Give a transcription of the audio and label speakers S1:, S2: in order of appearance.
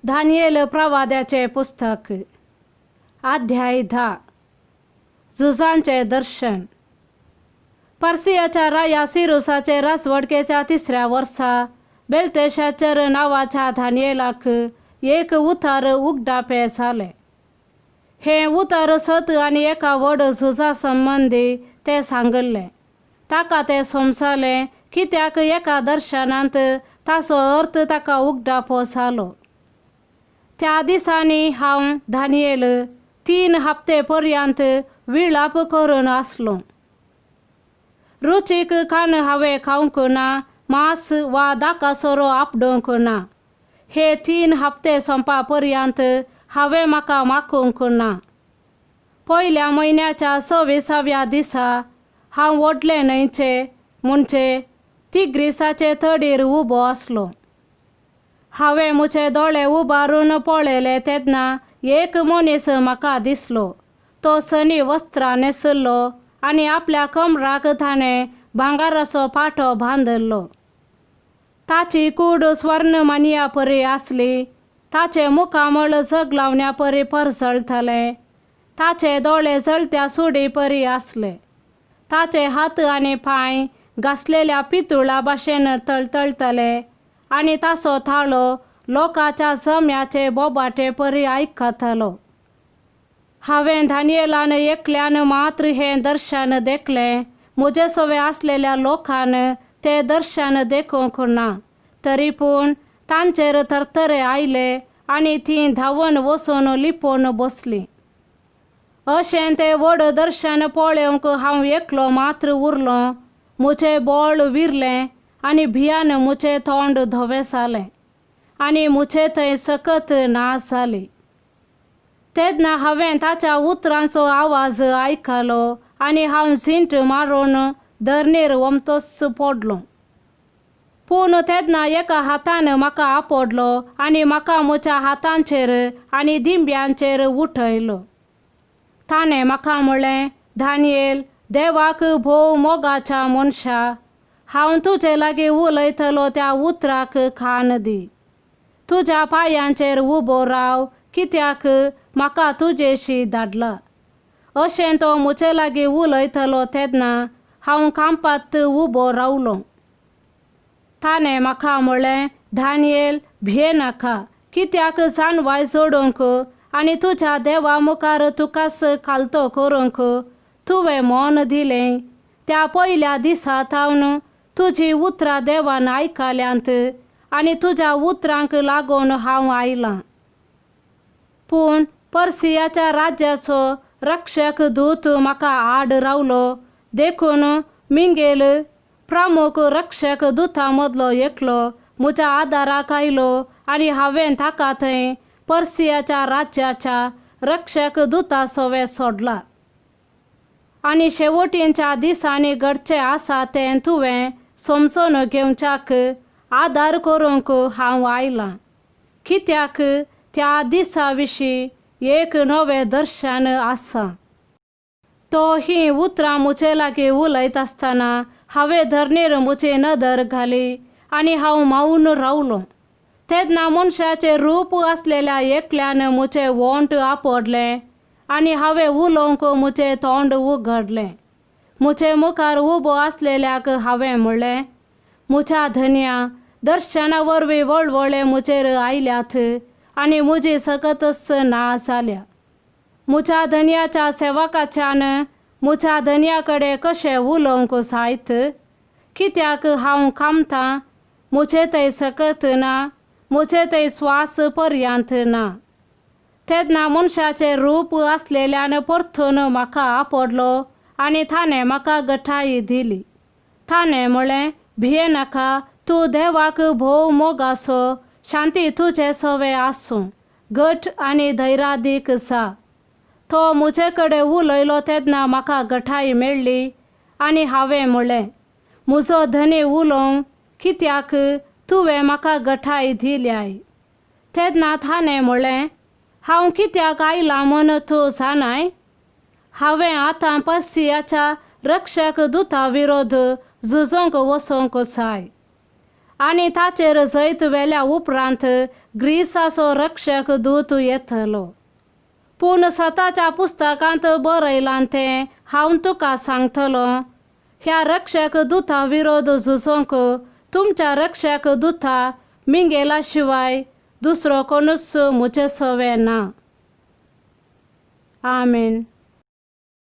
S1: दानियेल प्रवाद्याचे पुस्तक अध्याय 10 जुजांचे दर्शन. पर्सियाच्या राजा सिरुसाचे राजवडकेच्या 3ऱ्या वर्सा बेल्तेशाचर नावाच्या दानियेलाक एक उतार उगडापे झाले. हे उतार सत आणि एका व्हड झुजा संबंधी ते सांगले. ताका ते समजले की त्याक एका दर्शनांत ताचो अर्थ ताका उगडापो जालो. त्या दिसांनी हांव दानियेल 3 हप्ते पर्यंत विलाप करून आसलो. रुचीक खाण हांवें खावंक ना, मांस वा दाकासोरो आपडूंक ना. हे 3 हप्ते संपा पर्यंत हांवें म्हाका मागूंक ना. पयल्या म्हयन्याच्या 26व्या दिसा हांव व्हडले न्हंयचे म्हणजे तिग्रिसाचे तडीर उबो आसलो. हांवें म्हजे दोळे उबारून पळयले तेन्ना एक मनीस म्हाका दिसलो. तो सनी वस्त्रां न्हेसलो आनी आपल्या कमराक ताणें भांगाराचो पाटो बांदलो. ताची कूड स्वर्णमणिया परी आसली. ताचे मुखामळ जगलावण्या परी परजळटले. ताचे दोळे जळत्या सुडी परी आसले. ताचे हात आनी पांय घासलेल्या पितुळा भाशेन तळतळतले आनी ताचो थाळो लोकांच्या जम्याचे बोबाटे परी आयकतालो. हांवें दानियेलान एकल्यान मात्र हें दर्शन देखलें. म्हजे सवे आसलेल्या लोकान तें दर्शन देखूंक ना. तरी पूण तांचेर तरतरे आयले आनी तीं धांवन वचून लिपोवन बसलीं. अशें तें व्हड दर्शन पळोवंक हांव एकलो मात्र उरलो. म्हजें बोळ विरलें आनी भियान म्हजें तोंड धवें जालें आनी म्हजे थंय सकत नास जाली. तेन्ना हांवें ताच्या उतरांचो आवाज आयकलो आनी हांव झिंट मारून धरणीर वमतोच पडलो. पूण तेन्ना एका हातान म्हाका आपडलो आनी म्हाका म्हज्या हातांचेर आनी दिंब्यांचेर उठयलो. ताणें म्हाका म्हणलें, दानियेल, देवाक भोव मोगाच्या मनशा, हांव तुजे लागीं उलयतलो त्या उतराक कान दी. तुज्या पांयांचेर उबो राव, कित्याक म्हाका तुजेशी धाडला. अशें तो म्हजे लागीं उलयतलो तेन्ना हांव कांपात उबो रावलो. ताणें म्हाका म्हणलें, दानियेल, भियेनाका, कित्याक जानवाय जोडूंक आनी तुज्या देवा मुखार तुकास खालतो करूंक तुवें मोन दिलें. त्या पयल्या दिसा सावन तुजी उतरां देवान आयकल्यांत आनी तुज्या उतरांक लागून हांव आयलां. पूण पर्सियाच्या राज्याचो रक्षक दूत म्हाका आड रावलो. देखून मिंगेल प्रमुख रक्षक दुतां मदलो एकलो म्हज्या आदाराक आयलो आनी हांवें ताका थंय पर्सियाच्या राज्याच्या रक्षक दुता सवे सोडला. आनी शेवटींच्या दिसांनी घडचें आसा तें तुवें समजून घेवच्याक आदार करूंक हांव आयलां. कित्याक त्या दिसा विशीं एक नवें दर्शन आसा. तो हीं उतरां म्हजे लागीं उलयत आसतना हांवें धरणीर म्हजी नदर घाली आनी हांव माऊन रावलो. तेन्ना मनशाचें रूप आसलेल्या एकल्यान म्हजें वोंट आपडलें आनी हांवें उलोवंक म्हजें तोंड उगडलें. म्हजे मुखार उबो आसलेल्याक हांवें म्हणलें, म्हज्या धन्या, दर्शना वरवीं वळवळे म्हजेर आयल्यात आनी म्हजी सकतच ना जाल्या. म्हज्या धन्याच्या सेवकाच्यान म्हज्या धन्या कडेन कशें उलोवंक जायत, कित्याक हांव कामतां, म्हजे थंय सकत ना, म्हजे थंय स्वास पर्यंत ना. तेन्ना मनशाचें रूप आसलेल्यान परतून म्हाका आपडलो आनी ताणें म्हाका घटाय दिली. ताणें म्हणलें, भियेनाका, तूं देवाक भोव मोगाचो, शांती तुजे सवे आसूं, घट आनी धैर्यादीक जा. तो म्हजे कडेन उलयलो तेन्ना म्हाका घटाय मेळ्ळी आनी हांवें म्हणलें, म्हजो धनी उलोव, कित्याक तुवें म्हाका घटाय दिल्याय. तेन्ना ताणें म्हणलें, हांव कित्याक आयलां म्हूण तूं जाणाय? हांवें आतां पर्सियाच्या रक्षक दुता विरोध झुजोंक वचोंक जाय. आनी ताचेर जैत वेल्या उपरांत ग्रीसाचो रक्षक दूत येतलो. पूण सताच्या पुस्तकांत बरयलां तें हांव तुका सांगतलो. ह्या रक्षक दुता विरोध झुजोंक तुमच्या रक्षक दुता मिंगेला शिवाय दुसरो कोणूच म्हजे सवे ना. आमेन.